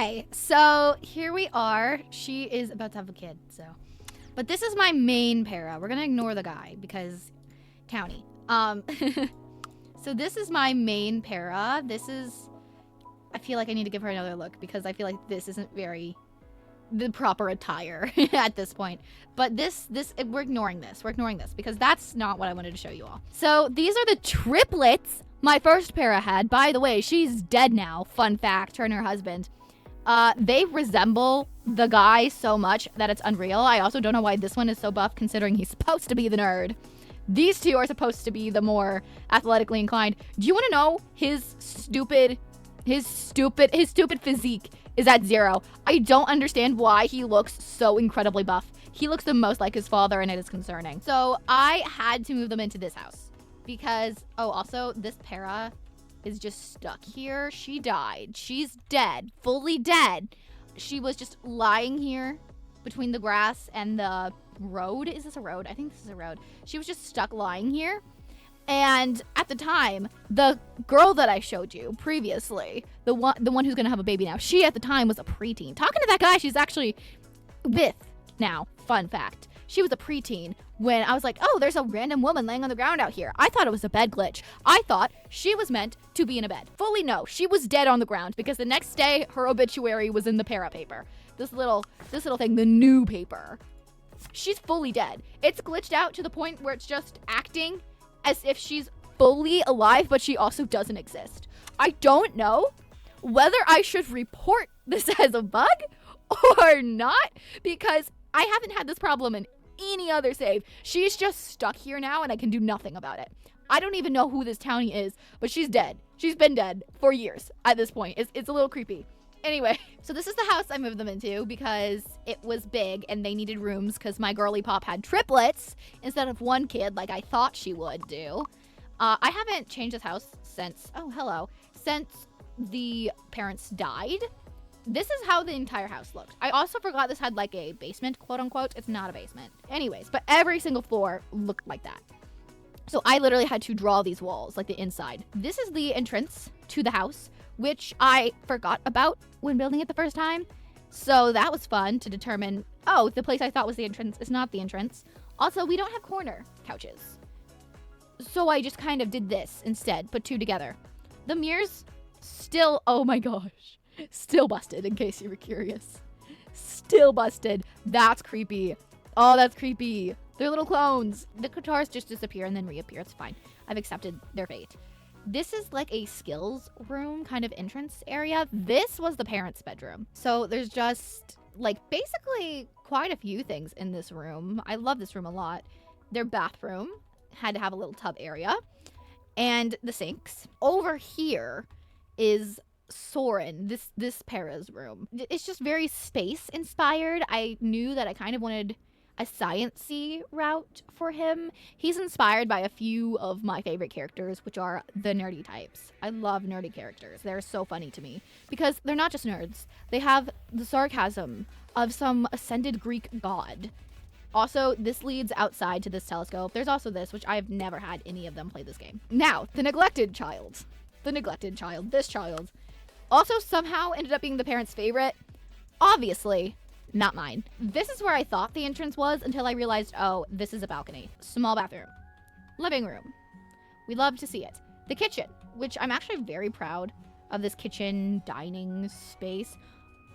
Okay, so here we are. She is about to have a kid, so. But this is my main para. We're gonna ignore the guy because townie. So this is my main para. This is, I feel like I need to give her another look because I feel like this isn't very the proper attire at this point. But we're ignoring this. We're ignoring this because that's not what I wanted to show you all. So these are the triplets my first para had. By the way, she's dead now. Fun fact, her and her husband. They resemble the guy so much that it's unreal. I also don't know why this one is so buff considering he's supposed to be the nerd. These two are supposed to be the more athletically inclined. Do you want to know his stupid physique is at 0. I don't understand why he looks so incredibly buff. He looks the most like his father and it is concerning. So I had to move them into this house because, oh, also this para is just stuck here. She died. She's dead, fully dead. She was just lying here between the grass and the road. Is this a road? I think this is a road. She was just stuck lying here. And at the time, the girl that I showed you previously, the one who's gonna have a baby now, she at the time was a preteen. Talking to that guy she's actually with now. Fun fact. She was a preteen when I was like, oh, there's a random woman laying on the ground out here. I thought it was a bed glitch. I thought she was meant to be in a bed. Fully no, she was dead on the ground because the next day her obituary was in the para paper. This little thing, the new paper. She's fully dead. It's glitched out to the point where it's just acting as if she's fully alive, but she also doesn't exist. I don't know whether I should report this as a bug or not, because I haven't had this problem in any other save. She's just stuck here now, and I can do nothing about it. I don't even know who this townie is, but she's dead. She's been dead for years at this point. It's a little creepy. Anyway, so this is the house I moved them into because it was big and they needed rooms because my girly pop had triplets instead of one kid like I thought she would do. I haven't changed this house since the parents died. This is how the entire house looked. I also forgot this had like a basement, quote unquote. It's not a basement. Anyways, but every single floor looked like that. So I literally had to draw these walls, like the inside. This is the entrance to the house, which I forgot about when building it the first time. So that was fun to determine, oh, the place I thought was the entrance is not the entrance. Also, we don't have corner couches. So I just kind of did this instead, put two together. The mirrors still, oh my gosh, still busted in case you were curious. Still busted. That's creepy. Oh, that's creepy. They're little clones. The guitars just disappear and then reappear. It's fine. I've accepted their fate. This is like a skills room kind of entrance area. This was the parents' bedroom. So there's just like basically quite a few things in this room. I love this room a lot. Their bathroom had to have a little tub area and the sinks. Over here is Soren, this para's room. It's just very space inspired. I knew that I kind of wanted a science-y route for him. He's inspired by a few of my favorite characters, which are the nerdy types. I love nerdy characters. They're so funny to me because they're not just nerds. They have the sarcasm of some ascended Greek god. Also, this leads outside to this telescope. There's also this, which I've never had any of them play this game. Now, the neglected child. This child. Also somehow ended up being the parents' favorite. Obviously, not mine. This is where I thought the entrance was until I realized, oh, this is a balcony. Small bathroom. Living room. We love to see it. The kitchen, which I'm actually very proud of this kitchen dining space.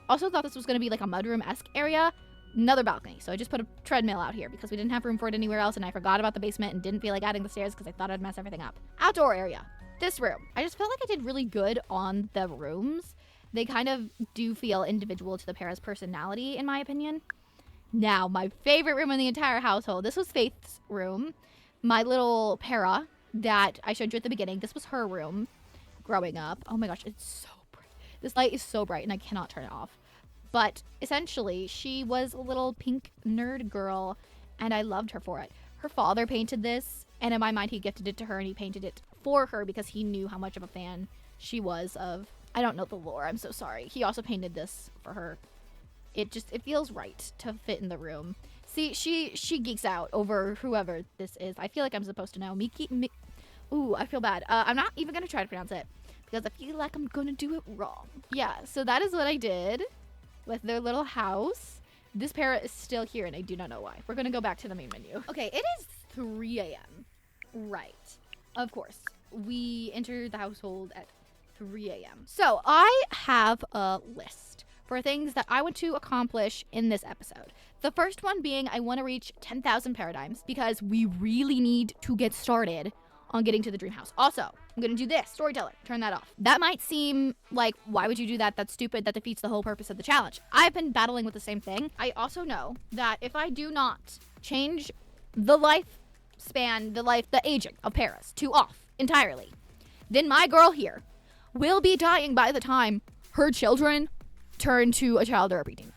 Also thought this was going to be like a mudroom-esque area. Another balcony. So I just put a treadmill out here because we didn't have room for it anywhere else and I forgot about the basement and didn't feel like adding the stairs because I thought I'd mess everything up. Outdoor area. This room. I just felt like I did really good on the rooms. They kind of do feel individual to the para's personality, in my opinion. Now, my favorite room in the entire household. This was Faith's room. My little para that I showed you at the beginning. This was her room growing up. Oh my gosh, it's so bright. This light is so bright and I cannot turn it off. But essentially, she was a little pink nerd girl and I loved her for it. Her father painted this and in my mind he gifted it to her and he painted it for her because he knew how much of a fan she was of. I don't know the lore. I'm so sorry. He also painted this for her. It feels right to fit in the room. See, she geeks out over whoever this is. I feel like I'm supposed to know. Ooh, I feel bad. I'm not even going to try to pronounce it. because I feel like I'm gonna do it wrong. Yeah, so that is what I did with their little house. This parrot is still here, and I do not know why. We're gonna go back to the main menu. Okay, it is 3 a.m. Right. Of course. We entered the household at 3 a.m. So I have a list for things that I want to accomplish in this episode. The first one being I want to reach 10,000 paradigms because we really need to get started on getting to the dream house. Also, I'm going to do this. Storyteller. Turn that off. That might seem like, why would you do that? That's stupid. That defeats the whole purpose of the challenge. I've been battling with the same thing. I also know that if I do not change the lifespan, the aging of Paris to off entirely, then my girl here will be dying by the time her children turn to a child or a preteen.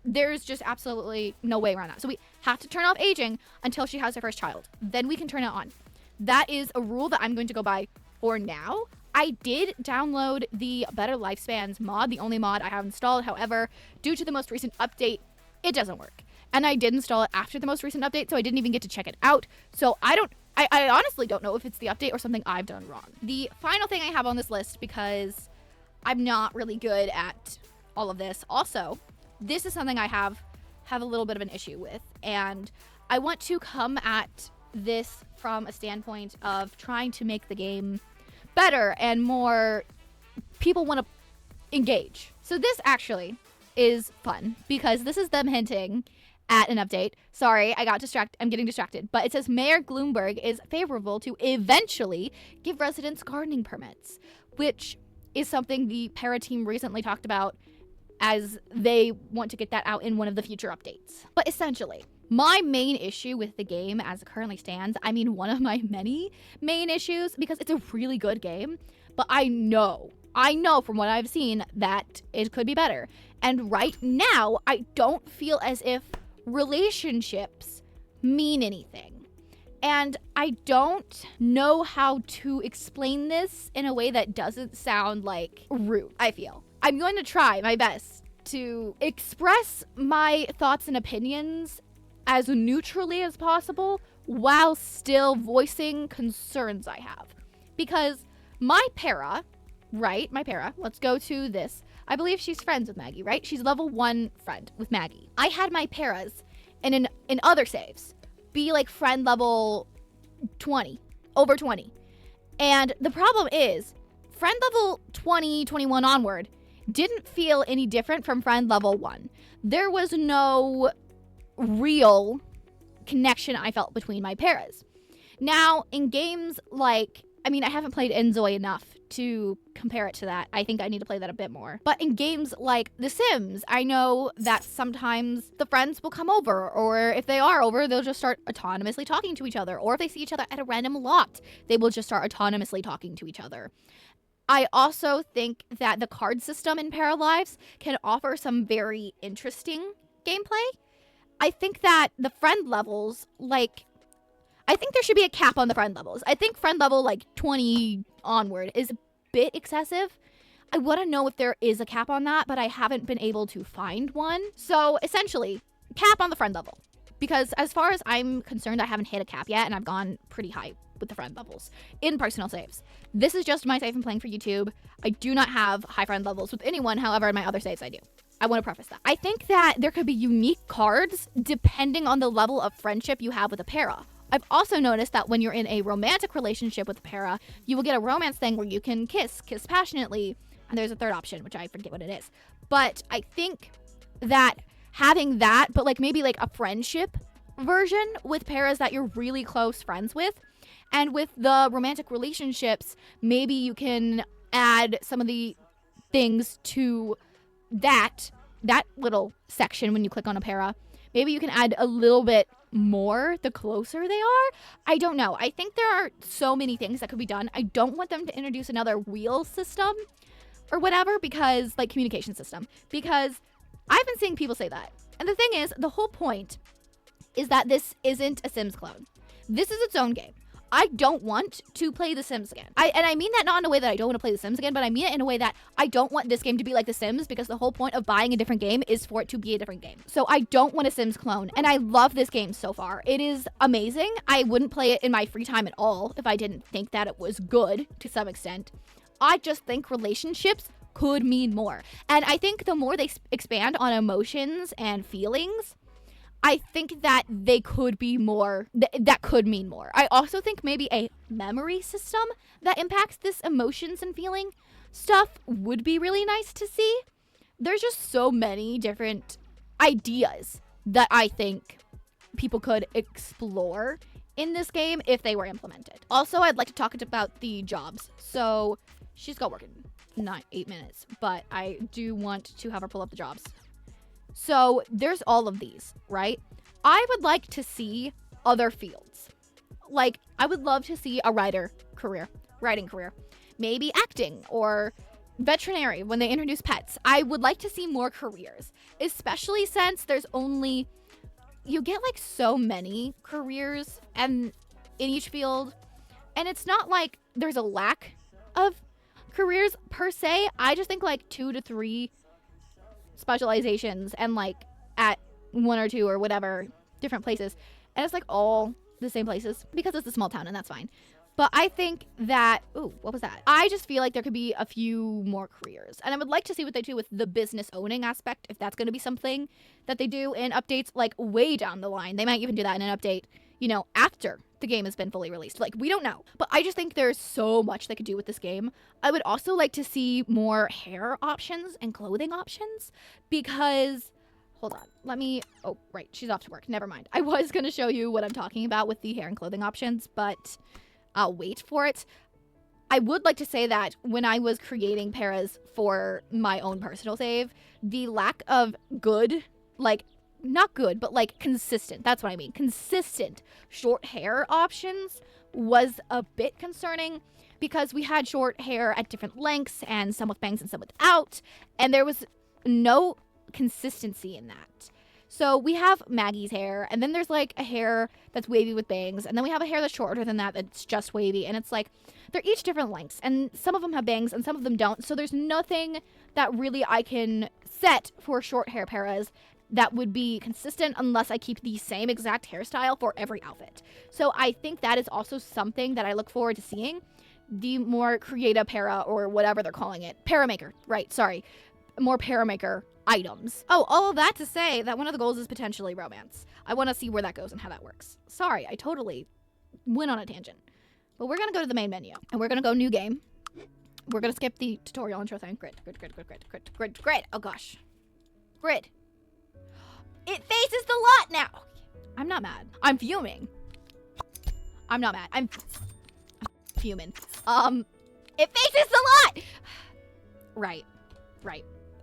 There's just absolutely no way around that. So we have to turn off aging until she has her first child. Then we can turn it on. That is a rule that I'm going to go by for now. I did download the Better Lifespans mod, the only mod I have installed. However, due to the most recent update, it doesn't work. And I did install it after the most recent update, so I didn't even get to check it out. So I honestly don't know if it's the update or something I've done wrong. The final thing I have on this list, because I'm not really good at all of this. Also, this is something I have a little bit of an issue with, and I want to come at this from a standpoint of trying to make the game better and more people want to engage. So this actually is fun because this is them hinting at an update. Sorry, I'm getting distracted. But it says Mayor Bloomberg is favorable to eventually give residents gardening permits, which is something the Para team recently talked about as they want to get that out in one of the future updates. But essentially, my main issue with the game as it currently stands, I mean one of my many main issues, because it's a really good game, but I know from what I've seen that it could be better. And right now, I don't feel as if relationships mean anything. And I don't know how to explain this in a way that doesn't sound like rude, I feel. I'm going to try my best to express my thoughts and opinions as neutrally as possible while still voicing concerns I have. Because my para, let's go to this. I believe she's friends with Maggie, right? She's level 1 friend with Maggie. I had my paras in other saves be like friend level 20, over 20. And the problem is, friend level 20, 21 onward didn't feel any different from friend level 1. There was no real connection I felt between my paras. Now, in games like, I haven't played InZoi enough to compare it to that. I think I need to play that a bit more. But in games like The Sims, I know that sometimes the friends will come over, or if they are over, they'll just start autonomously talking to each other. Or if they see each other at a random lot, they will just start autonomously talking to each other. I also think that the card system in Paralives can offer some very interesting gameplay. I think that the friend levels, I think there should be a cap on the friend levels. I think friend level 20 onward is a bit excessive. I want to know if there is a cap on that, but I haven't been able to find one. So essentially, cap on the friend level. Because as far as I'm concerned, I haven't hit a cap yet, and I've gone pretty high with the friend levels in personal saves. This is just my save I'm playing for YouTube. I do not have high friend levels with anyone. However, in my other saves, I do. I want to preface that. I think that there could be unique cards depending on the level of friendship you have with a para. I've also noticed that when you're in a romantic relationship with a para, you will get a romance thing where you can kiss passionately. And there's a third option, which I forget what it is. But I think that having that, but maybe a friendship version with paras that you're really close friends with, and with the romantic relationships, maybe you can add some of the things to that little section when you click on a para. Maybe you can add a little bit more the closer they are. I don't know. I think there are so many things that could be done. I don't want them to introduce another wheel system or whatever, because communication system, because I've been seeing people say that. And the thing is, the whole point is that this isn't a Sims clone. This is its own game. I don't want to play The Sims again. I mean that not in a way that I don't want to play The Sims again, but I mean it in a way that I don't want this game to be like The Sims, because the whole point of buying a different game is for it to be a different game. So I don't want a Sims clone, and I love this game so far. It is amazing. I wouldn't play it in my free time at all if I didn't think that it was good to some extent. I just think relationships could mean more. And I think the more they expand on emotions and feelings, I think that they could be more, that could mean more. I also think maybe a memory system that impacts this emotions and feeling stuff would be really nice to see. There's just so many different ideas that I think people could explore in this game if they were implemented. Also, I'd like to talk about the jobs. So she's got work in 8 minutes, but I do want to have her pull up the jobs. So there's all of these, right? I would like to see other fields. Like, I would love to see a writing career, maybe acting or veterinary when they introduce pets. I would like to see more careers, especially since there's only, you get like so many careers and in each field, and it's not like there's a lack of careers per se. I just think like 2 to 3 specializations and like at 1 or 2 or whatever different places, and it's like all the same places because it's a small town, and that's fine. But I think that, ooh, what was that? I just feel like there could be a few more careers, and I would like to see what they do with the business owning aspect, if that's going to be something that they do in updates like way down the line. They might even do that in an update, you know, after the game has been fully released. Like, we don't know. But I just think there's so much they could do with this game. I would also like to see more hair options and clothing options because, hold on, let me, oh, right, she's off to work. Never mind. I was going to show you what I'm talking about with the hair and clothing options, but I'll wait for it. I would like to say that when I was creating paras for my own personal save, the lack of good, like, not good, but like consistent, that's what I mean, consistent short hair options was a bit concerning because we had short hair at different lengths and some with bangs and some without, and there was no consistency in that. So we have Maggie's hair, and then there's like a hair that's wavy with bangs, and then we have a hair that's shorter than that that's just wavy, and it's like they're each different lengths, and some of them have bangs and some of them don't. So there's nothing that really I can set for short hair paras that would be consistent unless I keep the same exact hairstyle for every outfit. So I think that is also something that I look forward to seeing. The more creative para, or whatever they're calling it, paramaker, right, sorry, more paramaker items. Oh, all of that to say that one of the goals is potentially romance. I want to see where that goes and how that works. Sorry, I totally went on a tangent. But we're going to go to the main menu, and we're going to go new game. We're going to skip the tutorial intro thing. Grid. Oh gosh. Grid. It faces the lot now. I'm not mad. I'm fuming. I'm not mad. I'm fuming. It faces the lot. Right.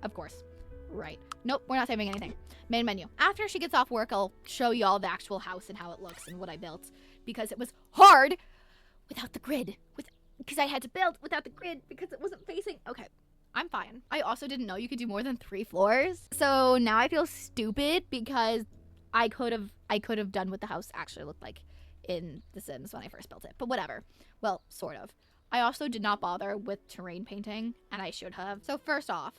Of course. Right. Nope, we're not saving anything. Main menu. After she gets off work, I'll show you all the actual house and how it looks and what I built, because it was hard without the grid. Because I had to build without the grid because it wasn't facing. Okay. I'm fine. I also didn't know you could do more than 3 floors. So now I feel stupid because I could have done what the house actually looked like in The Sims when I first built it. But whatever. Well, sort of. I also did not bother with terrain painting, and I should have. So first off,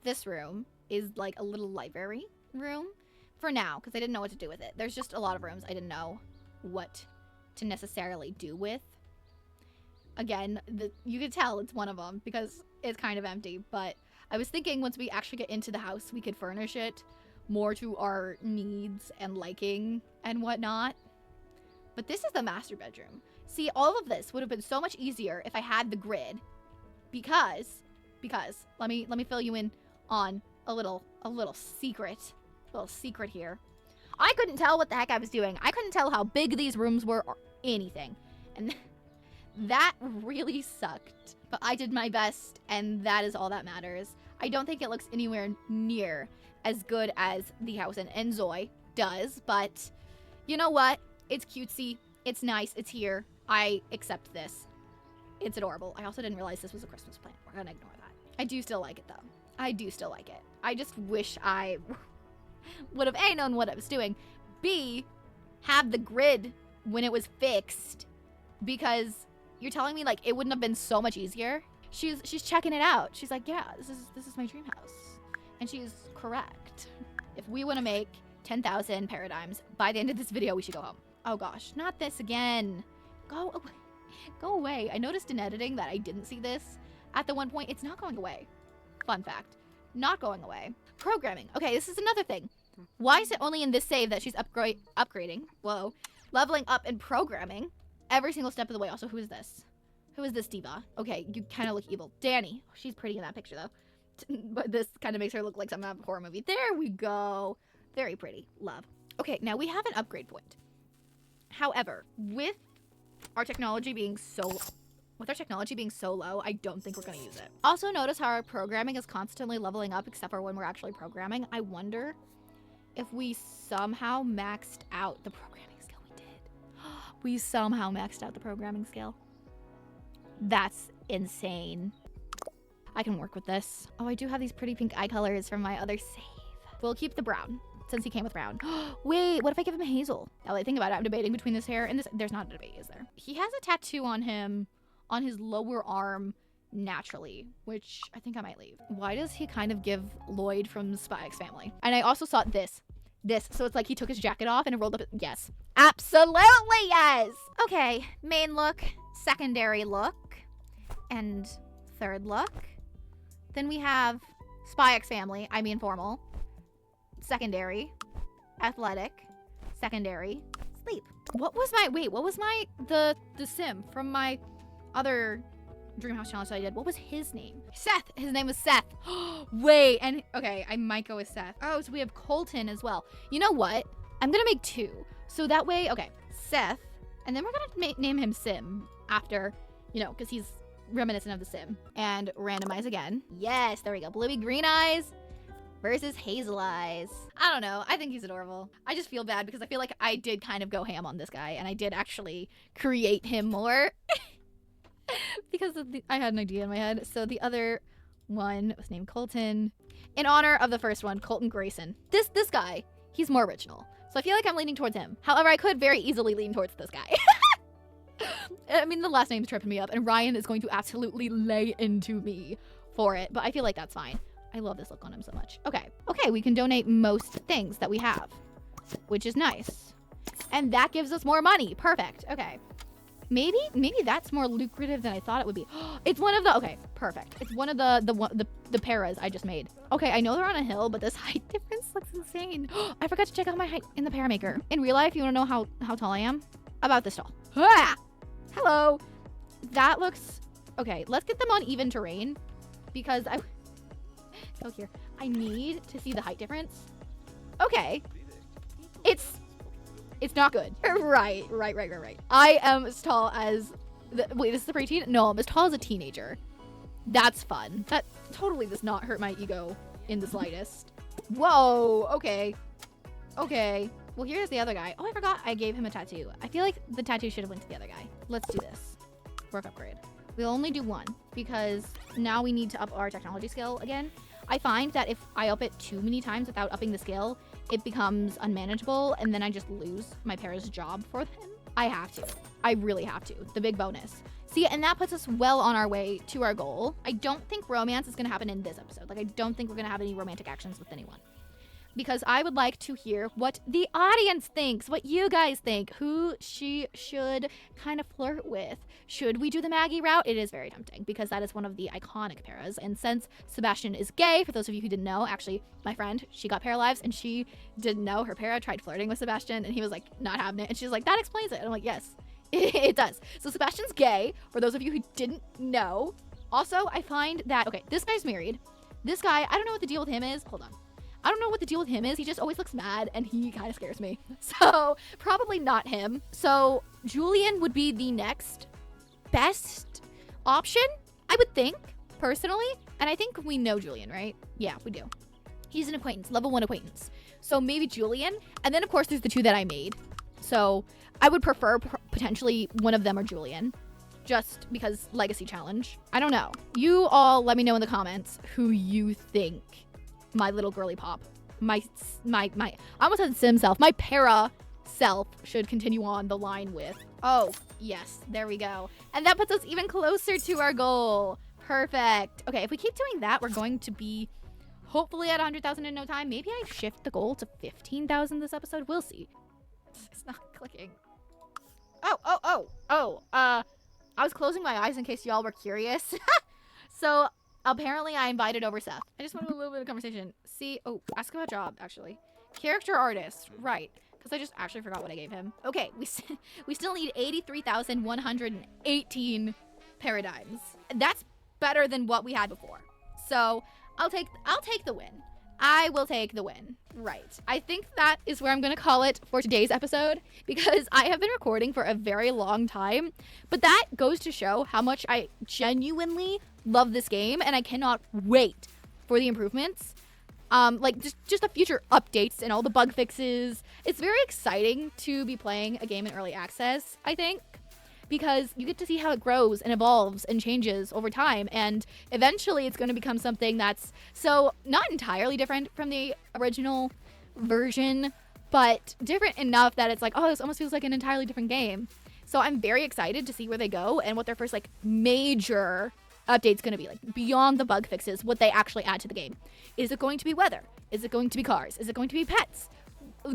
this room is like a little library room for now because I didn't know what to do with it. There's just a lot of rooms I didn't know what to necessarily do with. Again, you could tell it's one of them because it's kind of empty, but I was thinking once we actually get into the house, we could furnish it more to our needs and liking and whatnot. But this is the master bedroom. See, all of this would have been so much easier if I had the grid because let me fill you in on a little secret here. I couldn't tell what the heck I was doing. I couldn't tell how big these rooms were or anything. And that really sucked, but I did my best, and that is all that matters. I don't think it looks anywhere near as good as the house in InZoi does, but you know what? It's cutesy, it's nice, it's here. I accept this. It's adorable. I also didn't realize this was a Christmas plant. We're gonna ignore that. I do still like it, though. I do still like it. I just wish I would have A, known what I was doing, B, have the grid when it was fixed, because you're telling me like it wouldn't have been so much easier. She's checking it out. She's like, yeah, this is my dream house, and she's correct. If we want to make 10,000 paradigms by the end of this video, we should go home. Oh gosh, not this again. Go away. I noticed in editing that I didn't see this, at the one point. It's not going away. Fun fact. Not going away. Programming. Okay, this is another thing. Why is it only in this save that she's upgrading? Whoa. Leveling up and programming every single step of the way. Also, who is this? Who is this diva? Okay, you kind of look evil. Danny. She's pretty in that picture, though. But this kind of makes her look like something out of a horror movie. There we go. Very pretty. Love. Okay, now we have an upgrade point. However, with our technology being so low, I don't think we're going to use it. Also, notice how our programming is constantly leveling up except for when we're actually programming. I wonder if we somehow maxed out the programming skill we did. We somehow maxed out the programming skill. That's insane. I can work with this. Oh, I do have these pretty pink eye colors from my other save. We'll keep the brown since he came with brown. Wait, what if I give him hazel? Now that I think about it, I'm debating between this hair and this. There's not a debate, is there? He has a tattoo on him on his lower arm naturally, which I think I might leave. Why does he kind of give Lloyd from Spy X Family? And I also saw this. So it's like he took his jacket off and it rolled up. Yes. Absolutely yes. Okay, main look, secondary look, and third look. Then we have Spy X Family, I mean formal. Secondary, athletic, secondary, sleep. What was the sim from my other Dreamhouse challenge that I did? What was his name? Seth. His name was Seth. Wait, and okay, I might go with Seth. Oh, so we have Colton as well. You know what? I'm gonna make two. So that way, okay, Seth, and then we're gonna name him Sim after, you know, because he's reminiscent of the Sim. And randomize again. Yes, there we go. Bluey green eyes versus hazel eyes. I don't know. I think he's adorable. I just feel bad because I feel like I did kind of go ham on this guy and I did actually create him more because I had an idea in my head. So the other one was named Colton in honor of the first one, Colton Grayson. This guy, he's more original. So I feel like I'm leaning towards him. However, I could very easily lean towards this guy. I mean, the last name's tripping me up and Ryan is going to absolutely lay into me for it, but I feel like that's fine. I love this look on him so much. Okay, we can donate most things that we have, which is nice. And that gives us more money. Perfect. Okay. Maybe that's more lucrative than I thought it would be. It's one of the, okay, perfect. It's one of the paras I just made. Okay, I know they're on a hill, but this height difference looks insane. I forgot to check out my height in the Paramaker. In real life, you wanna know how tall I am? About this tall. Ah! Hello. That looks, okay, let's get them on even terrain because go here. I need to see the height difference. Okay. It's not good. Right. I am as tall as wait, this is a preteen? No, I'm as tall as a teenager. That's fun. That totally does not hurt my ego in the slightest. Whoa, okay. Well, here's the other guy. Oh, I forgot I gave him a tattoo. I feel like the tattoo should have went to the other guy. Let's do this. Work upgrade. We'll only do one because now we need to up our technology skill again. I find that if I up it too many times without upping the skill, it becomes unmanageable and then I just lose my para's job for them. I have to. I really have to. The big bonus. See, and that puts us well on our way to our goal. I don't think romance is going to happen in this episode. Like, I don't think we're going to have any romantic actions with anyone. Because I would like to hear what the audience thinks, what you guys think, who she should kind of flirt with. Should we do the Maggie route? It is very tempting because that is one of the iconic paras. And since Sebastian is gay, for those of you who didn't know, actually, my friend, she got Paralives and she didn't know her para tried flirting with Sebastian and he was like, not having it. And she's like, that explains it. And I'm like, yes, it does. So Sebastian's gay, for those of you who didn't know. Also, I find that, okay, this guy's married. This guy, I don't know what the deal with him is. Hold on. I don't know what the deal with him is. He just always looks mad and he kind of scares me. So probably not him. So Julian would be the next best option, I would think, personally. And I think we know Julian, right? Yeah, we do. He's an acquaintance, level 1 acquaintance. So maybe Julian. And then of course there's the two that I made. So I would prefer potentially one of them or Julian. Just because legacy challenge. I don't know. You all let me know in the comments who you think my little girly pop, my I almost said sim self, my para self should continue on the line with. Oh, yes, there we go. And that puts us even closer to our goal. Perfect. Okay, if we keep doing that, we're going to be hopefully at 100,000 in no time. Maybe I shift the goal to 15,000 this episode. We'll see. It's not clicking. I was closing my eyes in case y'all were curious. So apparently I invited over Seth. I just wanted a little bit of conversation. See, ask about job, actually. Character artist, right. Because I just actually forgot what I gave him. Okay, we still need 83,118 paradigms. That's better than what we had before. So I'll take the win. I will take the win. Right. I think that is where I'm going to call it for today's episode, because I have been recording for a very long time, but that goes to show how much I genuinely love this game, and I cannot wait for the improvements. Like just the future updates and all the bug fixes. It's very exciting to be playing a game in early access, I think, because you get to see how it grows and evolves and changes over time, and eventually it's going to become something that's so not entirely different from the original version, but different enough that it's like, oh, this almost feels like an entirely different game. So I'm very excited to see where they go and what their first like major update's going to be, like beyond the bug fixes, what they actually add to the game. Is it going to be weather? Is it going to be cars? Is it going to be pets?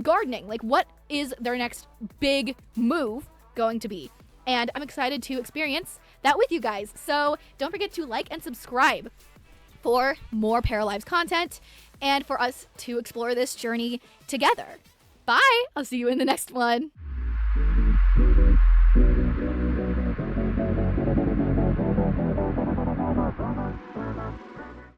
Gardening? Like, what is their next big move going to be? And I'm excited to experience that with you guys. So don't forget to like and subscribe for more Paralives content and for us to explore this journey together. Bye! I'll see you in the next one.